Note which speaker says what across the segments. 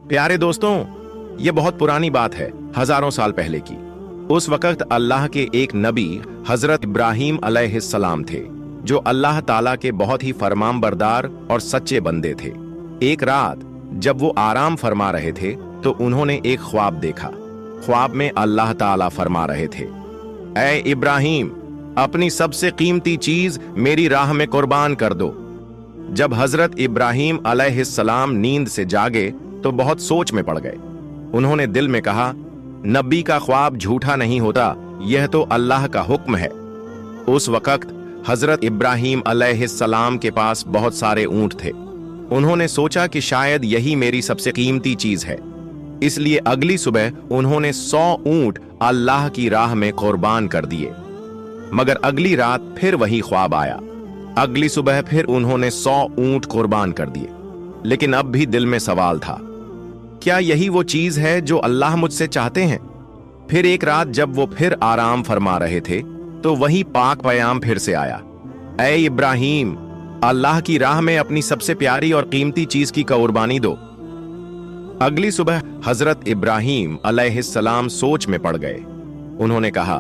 Speaker 1: प्यारे दोस्तों, ये बहुत पुरानी बात है, हजारों साल पहले की। उस वक्त अल्लाह के एक नबी हजरत इब्राहीम अलैहिस्सलाम थे, जो अल्लाह ताला के बहुत ही फरमानबरदार और सच्चे बंदे थे। एक रात जब वो आराम फरमा रहे थे तो उन्होंने एक ख्वाब देखा। ख्वाब में अल्लाह ताला फरमा रहे थे, ऐ इब्राहीम, अपनी सबसे कीमती चीज मेरी राह में कुर्बान कर दो। जब हजरत इब्राहीम अलैहिस्सलाम नींद से जागे तो बहुत सोच में पड़ गए। उन्होंने दिल में कहा, नबी का ख्वाब झूठा नहीं होता, यह तो अल्लाह का हुक्म है। उस वक्त हजरत इब्राहीम अलैहिस्सलाम के पास बहुत सारे ऊंट थे। उन्होंने सोचा कि शायद यही मेरी सबसे कीमती चीज है, इसलिए अगली सुबह उन्होंने 100 ऊंट अल्लाह की राह में कुर्बान कर दिए। मगर अगली रात फिर वही ख्वाब आया। अगली सुबह फिर उन्होंने 100 ऊंट कुर्बान कर दिए। लेकिन अब भी दिल में सवाल था, क्या यही वो चीज है जो अल्लाह मुझसे चाहते हैं? फिर एक रात जब वो फिर आराम फरमा रहे थे तो वही पाक पयाम फिर से आया, ऐ इब्राहीम, अल्लाह की राह में अपनी सबसे प्यारी और कीमती चीज की कुर्बानी दो। अगली सुबह हजरत इब्राहीम अलैहिस्सलाम सोच में पड़ गए। उन्होंने कहा,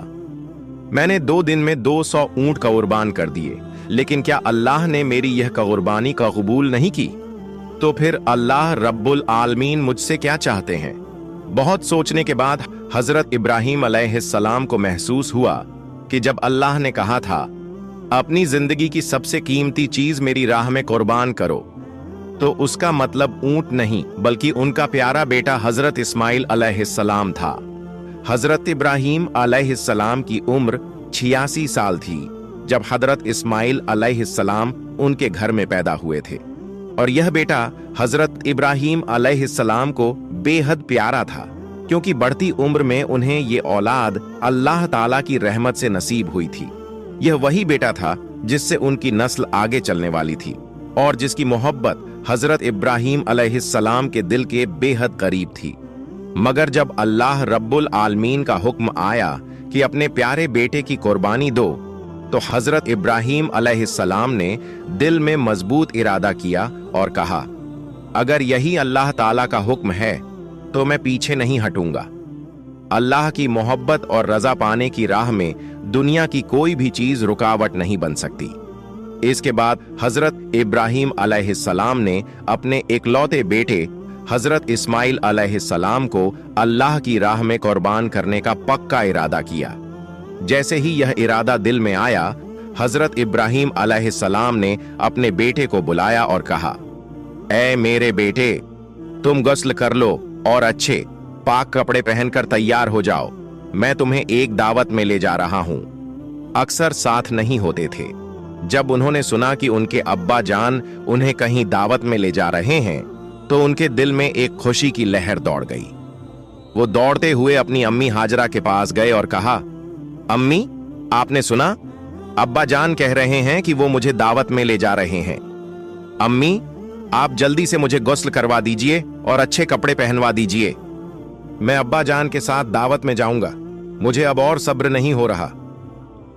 Speaker 1: मैंने 2 दिन में 200 ऊंट कुर्बान कर दिए, लेकिन क्या अल्लाह ने मेरी यह कुर्बानी का कबूल नहीं की? तो फिर अल्लाह रब्बुल आलमीन मुझसे क्या चाहते हैं? बहुत सोचने के बाद हजरत इब्राहीम अलैहिस्सलाम को महसूस हुआ कि जब अल्लाह ने कहा था, अपनी जिंदगी की सबसे कीमती चीज मेरी राह में कुर्बान करो, तो उसका मतलब ऊंट नहीं बल्कि उनका प्यारा बेटा हजरत इस्माइल अलैहिस्सलाम था। हजरत इब्राहीम अलैहिस्सलाम की उम्र 86 साल थी जब हजरत इस्माइल अलैहिस्सलाम उनके घर में पैदा हुए थे, और यह बेटा हजरत इब्राहीम अलैहिस्सलाम को बेहद प्यारा था, क्योंकि बढ़ती उम्र में उन्हें ये औलाद अल्लाह ताला की रहमत से नसीब हुई थी। यह वही बेटा था जिससे उनकी नस्ल आगे चलने वाली थी और जिसकी मोहब्बत हजरत इब्राहीम अलैहिस्सलाम के दिल के बेहद करीब थी। मगर जब अल्लाह रब्बुल आलमीन का हुक्म आया कि अपने प्यारे बेटे की कुर्बानी दो, तो हजरत इब्राहीम अलैहिस्सलाम ने दिल में मजबूत इरादा किया और कहा, अगर यही अल्लाह ताला का हुक्म है तो मैं पीछे नहीं हटूंगा। अल्लाह की मोहब्बत और रजा पाने की राह में दुनिया की कोई भी चीज रुकावट नहीं बन सकती। इसके बाद हजरत इब्राहीम अलैहिस्सलाम ने अपने इकलौते बेटे हजरत इस्माइल अलैहिस्सलाम को अल्लाह की राह में कुर्बान करने का पक्का इरादा किया। जैसे ही यह इरादा दिल में आया, हजरत इब्राहीम अलैहिस्सलाम ने अपने बेटे को बुलाया और कहा, ऐ मेरे बेटे, तुम गुस्ल कर लो और अच्छे पाक कपड़े पहनकर तैयार हो जाओ। मैं तुम्हें एक दावत में ले जा रहा हूं। अक्सर साथ नहीं होते थे। जब उन्होंने सुना कि उनके अब्बा जान उन्हें कहीं दावत में ले जा रहे हैं तो उनके दिल में एक खुशी की लहर दौड़ गई। वो दौड़ते हुए अपनी अम्मी हाजरा के पास गए और कहा, अम्मी, आपने सुना? अब्बा जान कह रहे हैं कि वो मुझे दावत में ले जा रहे हैं। अम्मी, आप जल्दी से मुझे गुस्ल करवा दीजिए और अच्छे कपड़े पहनवा दीजिए। मैं अब्बा जान के साथ दावत में जाऊंगा, मुझे अब और सब्र नहीं हो रहा।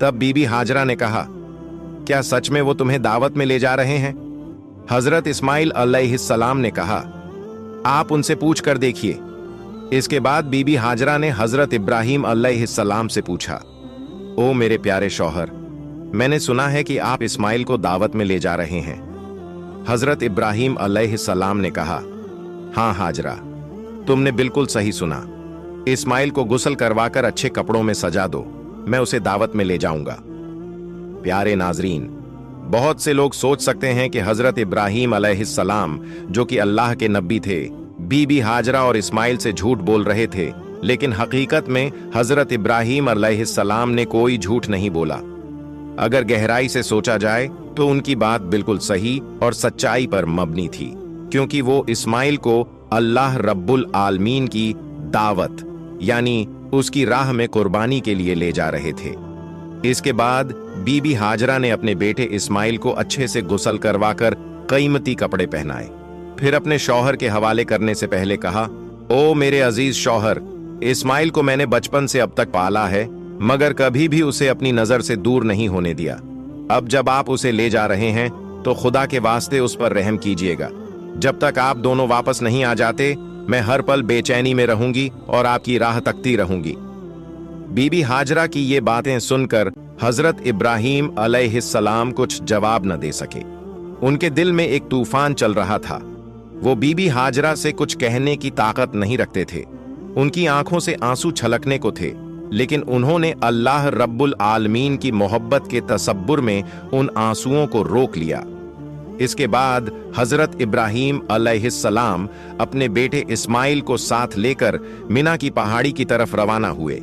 Speaker 1: तब बीबी हाजरा ने कहा, क्या सच में वो तुम्हें दावत में ले जा रहे हैं? हजरत इस्माइल अलैहिस्सलाम ने कहा, आप उनसे पूछ कर देखिए। इसके बाद बीबी हाजरा ने हजरत इब्राहीम अलैहिस्सलाम से पूछा, ओ मेरे प्यारे शौहर, मैंने सुना है कि आप इस्माइल को दावत में ले जा रहे हैं। हजरत इब्राहीम अलैहिस्सलाम ने कहा, हाँ हाजरा, तुमने बिल्कुल सही सुना। इस्माइल को गुस्ल करवाकर अच्छे कपड़ों में सजा दो, मैं उसे दावत में ले जाऊंगा। प्यारे नाजरीन, बहुत से लोग सोच सकते हैं कि हजरत इब्राहीम अलैहिस्सलाम, जो कि अल्लाह के नबी थे, बीबी हाजरा और इस्माइल से झूठ बोल रहे थे, लेकिन हकीकत में हजरत इब्राहीम अलैहिस्सलाम ने कोई झूठ नहीं बोला। अगर गहराई से सोचा जाए तो उनकी बात बिल्कुल सही और सच्चाई पर मबनी थी, क्योंकि वो इस्माइल को अल्लाह रब्बुल आलमीन की दावत यानी उसकी राह में कुर्बानी के लिए ले जा रहे थे। इसके बाद बीबी हाजरा ने अपने बेटे इस्माइल को अच्छे से गुस्ल करवाकर कीमती कपड़े पहनाए। फिर अपने शौहर के हवाले करने से पहले कहा, ओ मेरे अजीज शौहर, इस्माइल को मैंने बचपन से अब तक पाला है, मगर कभी भी उसे अपनी नजर से दूर नहीं होने दिया। अब जब आप उसे ले जा रहे हैं तो खुदा के वास्ते उस पर रहम कीजिएगा। जब तक आप दोनों वापस नहीं आ जाते मैं हर पल बेचैनी में रहूंगी और आपकी राह तकती रहूंगी। बीबी हाजरा की ये बातें सुनकर हजरत इब्राहीम अलैहिस्सलाम कुछ जवाब न दे सके। उनके दिल में एक तूफान चल रहा था। वो बीबी हाजरा से कुछ कहने की ताकत नहीं रखते थे। उनकी आंखों से आंसू छलकने को थे, लेकिन उन्होंने अल्लाह रब्बुल आलमीन की मोहब्बत के तसब्बुर में उन आंसुओं को रोक लिया। इसके बाद हजरत इब्राहीम अलैहिस्सलाम अपने बेटे इस्माइल को साथ लेकर मिना की पहाड़ी की तरफ रवाना हुए।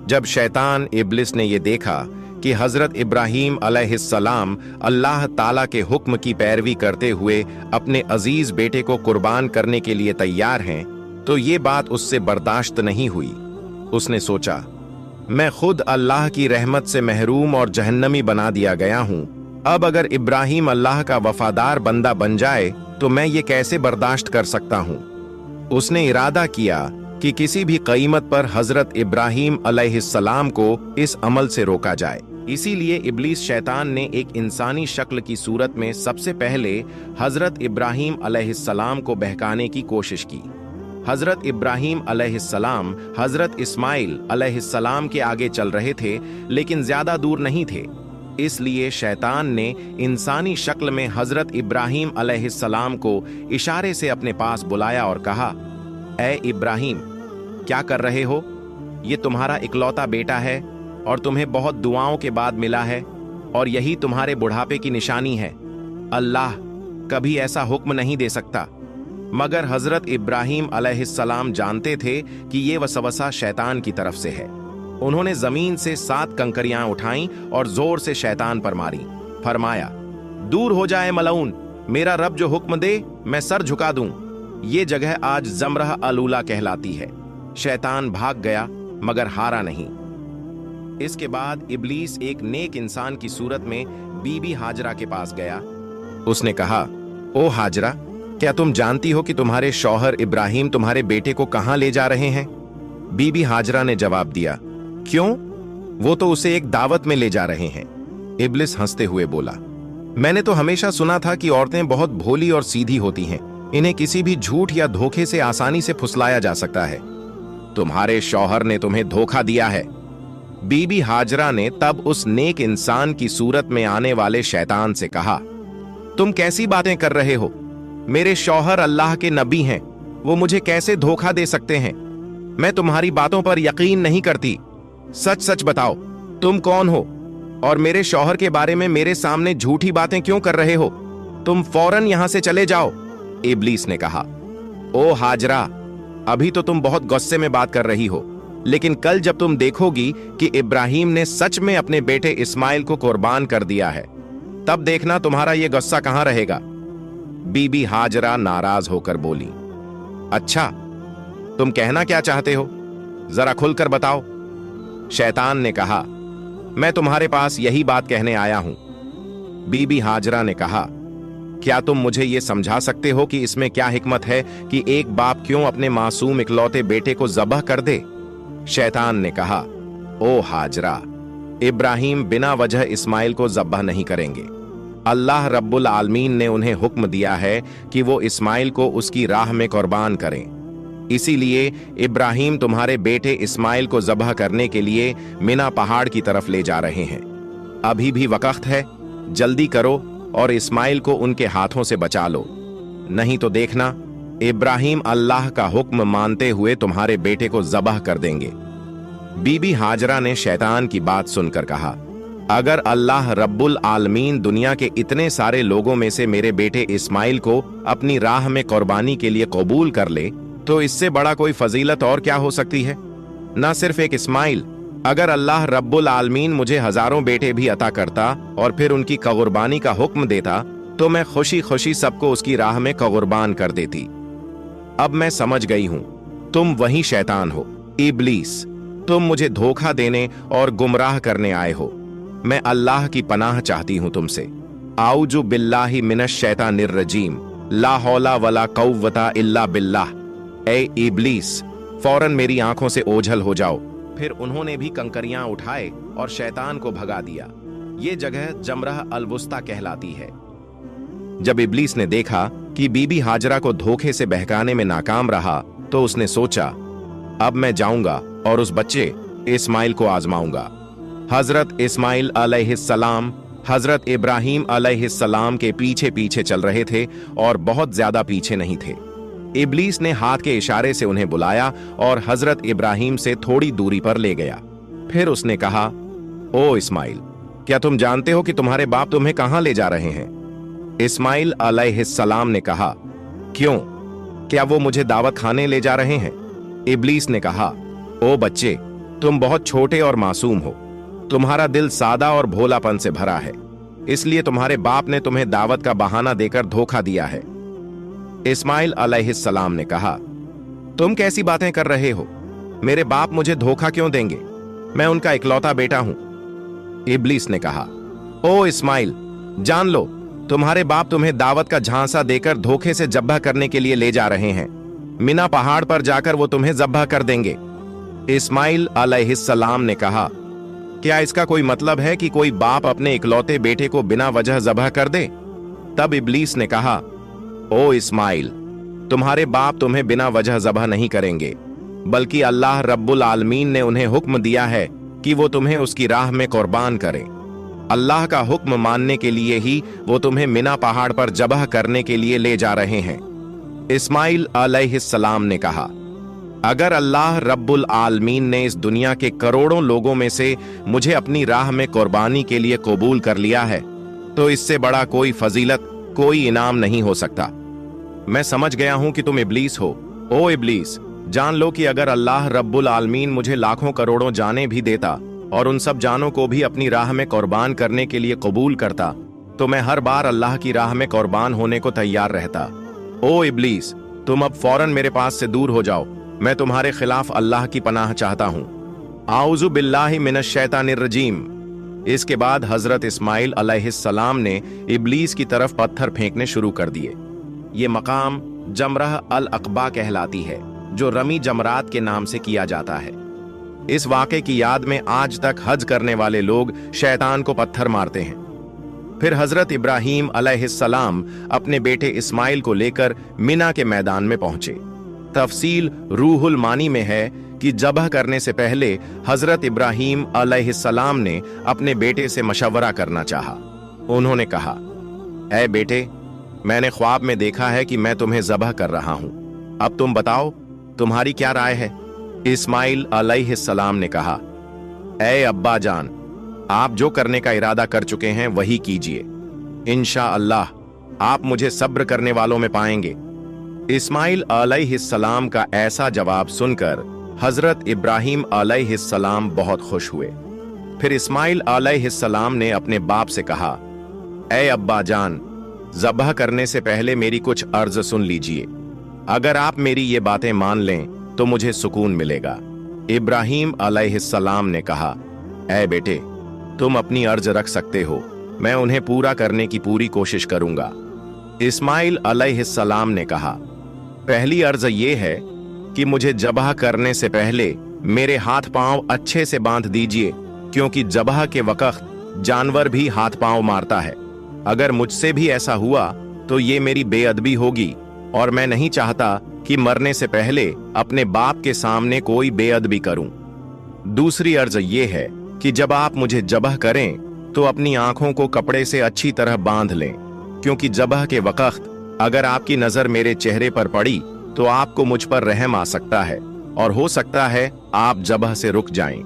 Speaker 1: जब शैतान इब्लिस ने यह देखा कि हजरत इब्राहीम अलैहिस्सलाम अल्लाह ताला के हुक्म की पैरवी करते हुए अपने अजीज बेटे को कुर्बान करने के लिए तैयार हैं, तो ये बात उससे बर्दाश्त नहीं हुई। उसने सोचा, मैं खुद अल्लाह की रहमत से महरूम और जहन्नमी बना दिया गया हूं। अब अगर इब्राहीम अल्लाह का वफादार बंदा बन जाए तो मैं ये कैसे बर्दाश्त कर सकता हूं। उसने इरादा किया कि किसी भी कीमत पर हजरत इब्राहीम अलैहिस्सलाम को इस अमल से रोका जाए। इसीलिए इब्लीस शैतान ने एक इंसानी शक्ल की सूरत में सबसे पहले हजरत इब्राहीम अलैहिस्सलाम को बहकाने की कोशिश की। हजरत इब्राहीम अलैहिस्सलाम हजरत इस्माइल अलैहिस्सलाम के आगे चल रहे थे, लेकिन ज्यादा दूर नहीं थे। इसलिए शैतान ने इंसानी शक्ल में हजरत इब्राहीम अलैहिस्सलाम को इशारे से अपने पास बुलाया और कहा, ऐ इब्राहीम, क्या कर रहे हो? ये तुम्हारा इकलौता बेटा है और तुम्हें बहुत दुआओं के बाद मिला है, और यही तुम्हारे बुढ़ापे की निशानी है। अल्लाह कभी ऐसा हुक्म नहीं दे सकता। मगर हजरत इब्राहीम अलैहिस्सलाम जानते थे कि ये वसवसा शैतान की तरफ से है। उन्होंने जमीन से 7 कंकरियां उठाईं और जोर से शैतान पर मारी। फरमाया, दूर हो जाए मलऊन, मेरा रब जो हुक्म दे मैं सर झुका दूं। ये जगह आज जमरह अलूला कहलाती है। शैतान भाग गया मगर हारा नहीं। इसके बाद इब्लीस एक नेक इंसान की सूरत में बीबी हाजरा के पास गया। उसने कहा, ओ हाजरा, क्या तुम जानती हो कि तुम्हारे शौहर इब्राहीम तुम्हारे बेटे को कहां ले जा रहे हैं? बीबी हाजरा ने जवाब दिया, क्यों? वो तो उसे एक दावत में ले जा रहे हैं। इब्लिस हंसते हुए बोला, मैंने तो हमेशा सुना था कि औरतें बहुत भोली और सीधी होती हैं। इन्हें किसी भी झूठ या धोखे से आसानी से फुसलाया जा सकता है। तुम्हारे शौहर ने तुम्हें धोखा दिया है। बीबी हाजरा ने तब उस नेक इंसान की सूरत में आने वाले शैतान से कहा, तुम कैसी बातें कर रहे हो? मेरे शौहर अल्लाह के नबी हैं, वो मुझे कैसे धोखा दे सकते हैं? मैं तुम्हारी बातों पर यकीन नहीं करती। सच सच बताओ, तुम कौन हो और मेरे शौहर के बारे में मेरे सामने झूठी बातें क्यों कर रहे हो? तुम फौरन यहां से चले जाओ। इब्लीस ने कहा, ओ हाजरा, अभी तो तुम बहुत गुस्से में बात कर रही हो, लेकिन कल जब तुम देखोगी कि इब्राहीम ने सच में अपने बेटे इस्माइल को कुर्बान कर दिया है, तब देखना तुम्हारा यह गुस्सा कहां रहेगा। बीबी हाजरा नाराज होकर बोली, अच्छा, तुम कहना क्या चाहते हो? जरा खुलकर बताओ। शैतान ने कहा, मैं तुम्हारे पास यही बात कहने आया हूं। बीबी हाजरा ने कहा, क्या तुम मुझे यह समझा सकते हो कि इसमें क्या हिकमत है कि एक बाप क्यों अपने मासूम इकलौते बेटे को ज़बह कर दे? शैतान ने कहा, ओ हाजरा, इब्राहीम बिना वजह इस्माइल को ज़बह नहीं करेंगे। अल्लाह रब्बुल आलमीन ने उन्हें हुक्म दिया है कि वो इस्माइल को उसकी राह में कुर्बान करें। इसीलिए इब्राहीम तुम्हारे बेटे इस्माइल को ज़बह करने के लिए मिना पहाड़ की तरफ ले जा रहे हैं। अभी भी वक्त है, जल्दी करो और इस्माइल को उनके हाथों से बचा लो, नहीं तो देखना इब्राहीम अल्लाह का हुक्म मानते हुए तुम्हारे बेटे को ज़बह कर देंगे। बीबी हाजरा ने शैतान की बात सुनकर कहा, अगर अल्लाह रब्बुल आलमीन दुनिया के इतने सारे लोगों में से मेरे बेटे इस्माइल को अपनी राह में कुर्बानी के लिए कबूल कर ले, तो इससे बड़ा कोई फजीलत और क्या हो सकती है? ना सिर्फ एक इस्माइल, अगर अल्लाह रब्बुल आलमीन मुझे हजारों बेटे भी अता करता और फिर उनकी कुर्बानी का हुक्म देता, तो मैं खुशी खुशी सबको उसकी राह में कुर्बान कर देती। अब मैं समझ गई हूं, तुम वही शैतान हो, इब्लीस। तुम मुझे धोखा देने और गुमराह करने आए हो। मैं अल्लाह की पनाह चाहती हूं तुमसे। आऊजु बिल्लाहि मिनश शैतानिर रजीम, ला हौला वला कव्वता इल्ला बिल्लाह। ए इब्लीस, फौरन मेरी आंखों से ओझल हो जाओ। फिर उन्होंने भी कंकरियां उठाए और शैतान को भगा दिया। ये जगह जमरह अलवुस्ता कहलाती है। जब इब्लीस ने देखा कि बीबी हाजरा को धोखे से बहकाने में नाकाम रहा तो उसने सोचा, अब मैं जाऊंगा और उस बच्चे इस्माइल को आजमाऊंगा। हजरत इस्माइल अलैहिस्सलाम हजरत इब्राहीम अलैहिस्सलाम के पीछे पीछे चल रहे थे और बहुत ज्यादा पीछे नहीं थे। इब्लीस ने हाथ के इशारे से उन्हें बुलाया और हजरत इब्राहीम से थोड़ी दूरी पर ले गया। फिर उसने कहा, ओ इस्माइल, क्या तुम जानते हो कि तुम्हारे बाप तुम्हें कहां ले जा रहे हैं? इस्माइल अलैहिस्सलाम ने कहा, क्यों, क्या वो मुझे दावत खाने ले जा रहे हैं? इब्लीस ने कहा, ओ बच्चे, तुम बहुत छोटे और मासूम हो, तुम्हारा दिल सादा और भोलापन से भरा है, इसलिए तुम्हारे बाप ने तुम्हें दावत का बहाना देकर धोखा दिया है। इस्माइल अलैहिस्सलाम ने कहा, तुम कैसी बातें कर रहे हो? मेरे बाप मुझे धोखा क्यों देंगे? मैं उनका इकलौता बेटा हूं। इब्लीस ने कहा, ओ इस्माइल, जान लो, तुम्हारे बाप तुम्हें दावत का झांसा देकर धोखे से जब्बा करने के लिए ले जा रहे हैं। मिना पहाड़ पर जाकर वो तुम्हें जब्बा कर देंगे। इस्माइल अलैहिस्सलाम ने कहा, क्या इसका कोई मतलब है कि कोई बाप अपने इकलौते बेटे को बिना वजह जब्ह कर दे? तब इब्लीस ने कहा, ओ इस्माइल, तुम्हारे बाप तुम्हें बिना वजह जब्ह नहीं करेंगे, बल्कि अल्लाह रब्बुल आलमीन ने उन्हें हुक्म दिया है कि वो तुम्हें उसकी राह में कुर्बान करें। अल्लाह का हुक्म मानने के लिए ही वो तुम्हें मिना पहाड़ पर जबह करने के लिए ले जा रहे हैं। इस्माइल अलैहिस्सलाम ने कहा, अगर अल्लाह रब्बुल आलमीन ने इस दुनिया के करोड़ों लोगों में से मुझे अपनी राह में कुर्बानी के लिए कबूल कर लिया है, तो इससे बड़ा कोई फजीलत, कोई इनाम नहीं हो सकता। मैं समझ गया हूं कि तुम इब्लीस हो। ओ इब्लीस, जान लो कि अगर अल्लाह रब्बुल आलमीन मुझे लाखों करोड़ों जानें भी देता और उन सब जानों को भी अपनी राह में कुर्बान करने के लिए कबूल करता, तो मैं हर बार अल्लाह की राह में कुर्बान होने को तैयार रहता। ओ इब्लीस, तुम अब फौरन मेरे पास से दूर हो जाओ, मैं तुम्हारे खिलाफ अल्लाह की पनाह चाहता हूं। आऊज़ु बिल्लाहि मिनश शैतानिर रजीम। इसके बाद हजरत इस्माइल अलैहिस्सलाम ने इब्लीस की तरफ पत्थर फेंकने शुरू कर दिए। ये मकाम जमरह अल अक़बा कहलाती है, जो रमी जमरात के नाम से किया जाता है। इस वाक़े की याद में आज तक हज करने वाले लोग शैतान को पत्थर मारते हैं। फिर हजरत इब्राहीम अलैहिस्सलाम अपने बेटे इस्माइल को लेकर मिना के मैदान में पहुंचे। तफसील रूहुल मानी में है कि जबह करने से पहले हजरत इब्राहीम अलैहिस्सलाम ने अपने बेटे से मशवरा करना चाहा। उन्होंने कहा, ऐ बेटे, मैंने ख्वाब में देखा है कि मैं तुम्हें जबह कर रहा हूं, अब तुम बताओ तुम्हारी क्या राय है? इस्माइल अलैहिस्सलाम ने कहा, ऐ अब्बा जान, आप जो करने का इरादा कर चुके हैं वही कीजिए, इंशाअल्लाह आप मुझे सब्र करने वालों में पाएंगे। इस्माइल अलैहिस्सलाम का ऐसा जवाब सुनकर हजरत इब्राहीम अलैहिस्सलाम बहुत खुश हुए। फिर इस्माइल अलैहिस्सलाम ने अपने बाप से कहा, ऐ अब्बा जान, ज़बह करने से पहले मेरी कुछ अर्ज सुन लीजिए। अगर आप मेरी ये बातें मान लें तो मुझे सुकून मिलेगा। इब्राहीम अलैहिस्सलाम ने कहा, ऐ बेटे, तुम अपनी अर्ज रख सकते हो, मैं उन्हें पूरा करने की पूरी कोशिश करूंगा। इस्माइल अलैहिस्सलाम ने कहा, पहली अर्ज ये है कि मुझे जबह करने से पहले मेरे हाथ पांव अच्छे से बांध दीजिए, क्योंकि जबह के वक्त जानवर भी हाथ पांव मारता है। अगर मुझसे भी ऐसा हुआ तो ये मेरी बेअदबी होगी और मैं नहीं चाहता कि मरने से पहले अपने बाप के सामने कोई बेअदबी करूं। दूसरी अर्ज ये है कि जब आप मुझे जबह करें तो अपनी आंखों को कपड़े से अच्छी तरह बांध लें, क्योंकि जबह के वक्त अगर आपकी नजर मेरे चेहरे पर पड़ी तो आपको मुझ पर रहम आ सकता है और हो सकता है आप जबह से रुक जाएं।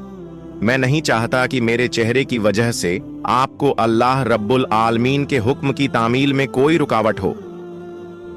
Speaker 1: मैं नहीं चाहता कि मेरे चेहरे की वजह से आपको अल्लाह रब्बुल आलमीन के हुक्म की तामील में कोई रुकावट हो।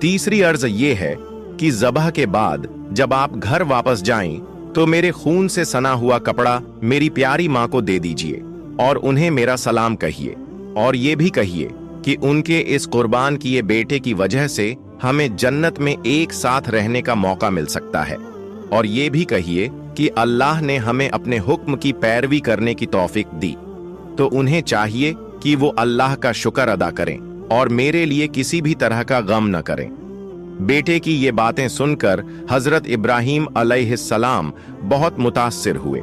Speaker 1: तीसरी अर्ज ये है कि ज़बह के बाद जब आप घर वापस जाएं तो मेरे खून से सना हुआ कपड़ा मेरी प्यारी माँ को दे दीजिए और उन्हें मेरा सलाम कहिए, और ये भी कहिए कि उनके इस कुर्बान किए बेटे की वजह से हमें जन्नत में एक साथ रहने का मौका मिल सकता है। और ये भी कहिए कि अल्लाह ने हमें अपने हुक्म की पैरवी करने की तौफीक दी, तो उन्हें चाहिए कि वो अल्लाह का शुक्र अदा करें और मेरे लिए किसी भी तरह का गम न करें। बेटे की ये बातें सुनकर हजरत इब्राहीम अलैहिस्सलाम बहुत मुतासिर हुए।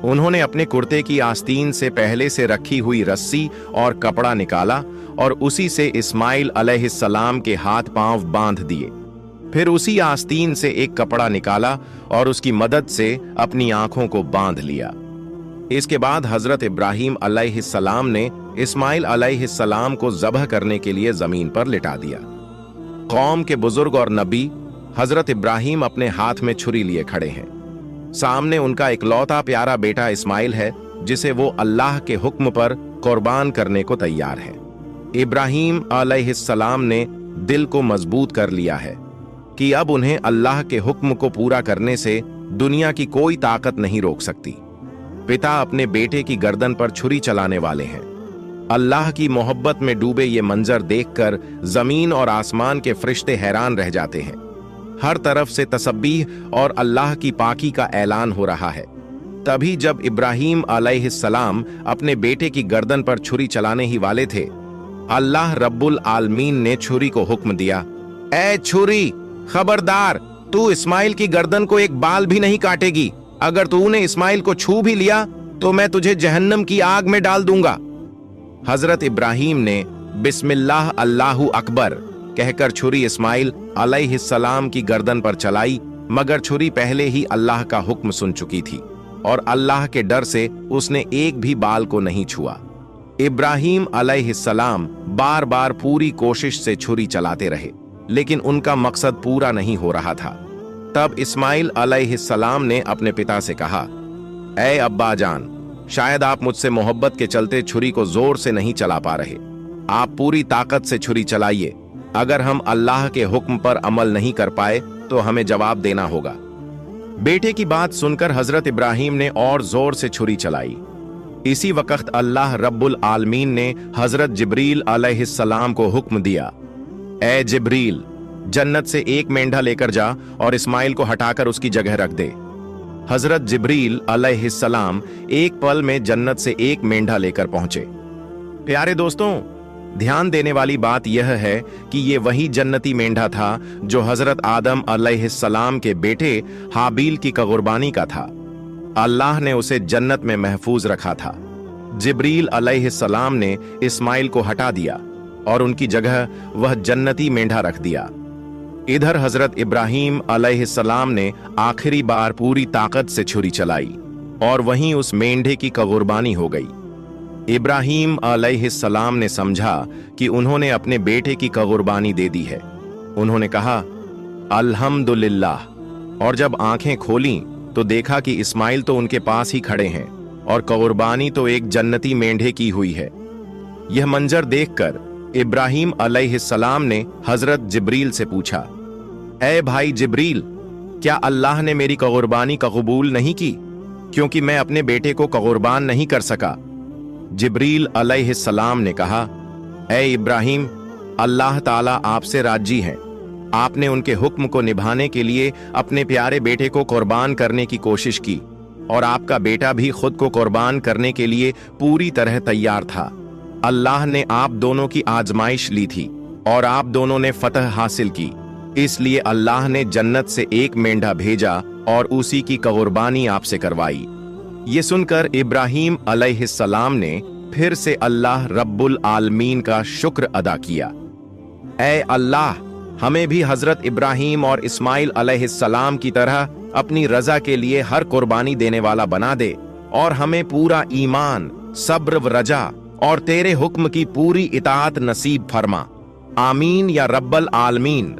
Speaker 1: उन्होंने अपने कुर्ते की आस्तीन से पहले से रखी हुई रस्सी और कपड़ा निकाला और उसी से इस्माइल अलैहिस्सलाम के हाथ पांव बांध दिए। फिर उसी आस्तीन से एक कपड़ा निकाला और उसकी मदद से अपनी आंखों को बांध लिया। इसके बाद हजरत इब्राहीम अलैहिस्सलाम ने इस्माइल अलैहिस्सलाम को ज़ब्ह करने के लिए जमीन पर लिटा दिया। कौम के बुजुर्ग और नबी हजरत इब्राहीम अपने हाथ में छुरी लिए खड़े हैं। सामने उनका इकलौता प्यारा बेटा इस्माइल है, जिसे वो अल्लाह के हुक्म पर कुर्बान करने को तैयार है। इब्राहीम अलैहिस्सलाम ने दिल को मजबूत कर लिया है कि अब उन्हें अल्लाह के हुक्म को पूरा करने से दुनिया की कोई ताकत नहीं रोक सकती। पिता अपने बेटे की गर्दन पर छुरी चलाने वाले हैं। अल्लाह की मोहब्बत में डूबे ये मंजर देखकर जमीन और आसमान के फरिश्ते हैरान रह जाते हैं। हर तरफ से तसब्बीह और अल्लाह की पाकी का ऐलान हो रहा है। तभी जब इब्राहीम अलैहिस्सलाम अपने बेटे की गर्दन पर छुरी चलाने ही वाले थे, अल्लाह रब्बुल आलमीन ने छुरी को हुक्म दिया, ए छुरी, खबरदार, तू इस्माइल की गर्दन को एक बाल भी नहीं काटेगी। अगर तूने इस्माइल को छू भी लिया तो मैं तुझे जहन्नम की आग में डाल दूंगा। हजरत इब्राहीम ने बिस्मिल्लाह अल्लाहु अकबर कहकर छुरी इस्माइल अलैहिस्सलाम की गर्दन पर चलाई, मगर छुरी पहले ही अल्लाह का हुक्म सुन चुकी थी और अल्लाह के डर से उसने एक भी बाल को नहीं छुआ। इब्राहीम अलैहिस्सलाम बार बार पूरी कोशिश से छुरी चलाते रहे, लेकिन उनका मकसद पूरा नहीं हो रहा था। तब इस्माइल अलैहिस्सलाम ने अपने पिता से कहा, ऐ अब्बा जान, शायद आप मुझसे मोहब्बत के चलते छुरी को जोर से नहीं चला पा रहे। आप पूरी ताकत से छुरी चलाइए। अगर हम अल्लाह के हुक्म पर अमल नहीं कर पाए तो हमें जवाब देना होगा। बेटे की बात सुनकर हजरत इब्राहीम ने और जोर से छुरी चलाई। इसी वक्त अल्लाह रब्बुल आलमीन ने हजरत जिब्रील अलैहिस्सलाम को हुक्म दिया, ए जिब्रील, जन्नत से एक मेंढा लेकर जा और इस्माइल को हटाकर उसकी जगह रख दे। हजरत जिब्रील अलैहिस्सलाम एक पल में जन्नत से एक मेंढा लेकर पहुंचे। प्यारे दोस्तों, ध्यान देने वाली बात यह है कि ये वही जन्नती मेंढा था जो हजरत आदम अलैहिस्सलाम के बेटे हाबील की कुर्बानी का था। अल्लाह ने उसे जन्नत में महफूज रखा था। जिब्रील अलैहिस्सलाम ने इस्माइल को हटा दिया और उनकी जगह वह जन्नती मेंढा रख दिया। इधर हजरत इब्राहीम अलैहिस्सलाम ने आखिरी बार पूरी ताकत से छुरी चलाई और वहीं उस मेंढे की कुर्बानी हो गई। इब्राहीम अलैहिस्सलाम ने समझा कि उन्होंने अपने बेटे की कुर्बानी दे दी है। उन्होंने कहा, अल्हम्दुलिल्लाह, और जब आंखें खोलीं तो देखा कि इस्माइल तो उनके पास ही खड़े हैं और कुर्बानी तो एक जन्नती मेंढे की हुई है। यह मंजर देखकर इब्राहीम अलैहिस्सलाम ने हजरत जिब्रील से पूछा, ऐ भाई जिब्रील, क्या अल्लाह ने मेरी कुर्बानी कबूल नहीं की, क्योंकि मैं अपने बेटे को कुर्बान नहीं कर सका? जिब्रील अलैहिस्सलाम ने कहा, ऐ इब्राहीम, अल्लाह ताला आपसे राजी हैं। आपने उनके हुक्म को निभाने के लिए अपने प्यारे बेटे को कुर्बान करने की कोशिश की और आपका बेटा भी खुद को कुर्बान करने के लिए पूरी तरह तैयार था। अल्लाह ने आप दोनों की आजमाइश ली थी और आप दोनों ने फतह हासिल की, इसलिए अल्लाह ने जन्नत से एक मेंढा भेजा और उसी की कुर्बानी आपसे करवाई। ये सुनकर इब्राहीम अलैहिस्सलाम ने फिर से अल्लाह रब्बुल आलमीन का शुक्र अदा किया। ऐ अल्लाह, हमें भी हजरत इब्राहीम और इस्माइल अलैहिस्सलाम की तरह अपनी रजा के लिए हर कुर्बानी देने वाला बना दे और हमें पूरा ईमान, सब्र व रजा और तेरे हुक्म की पूरी इताअत नसीब फरमा। आमीन या रब्बल आलमीन।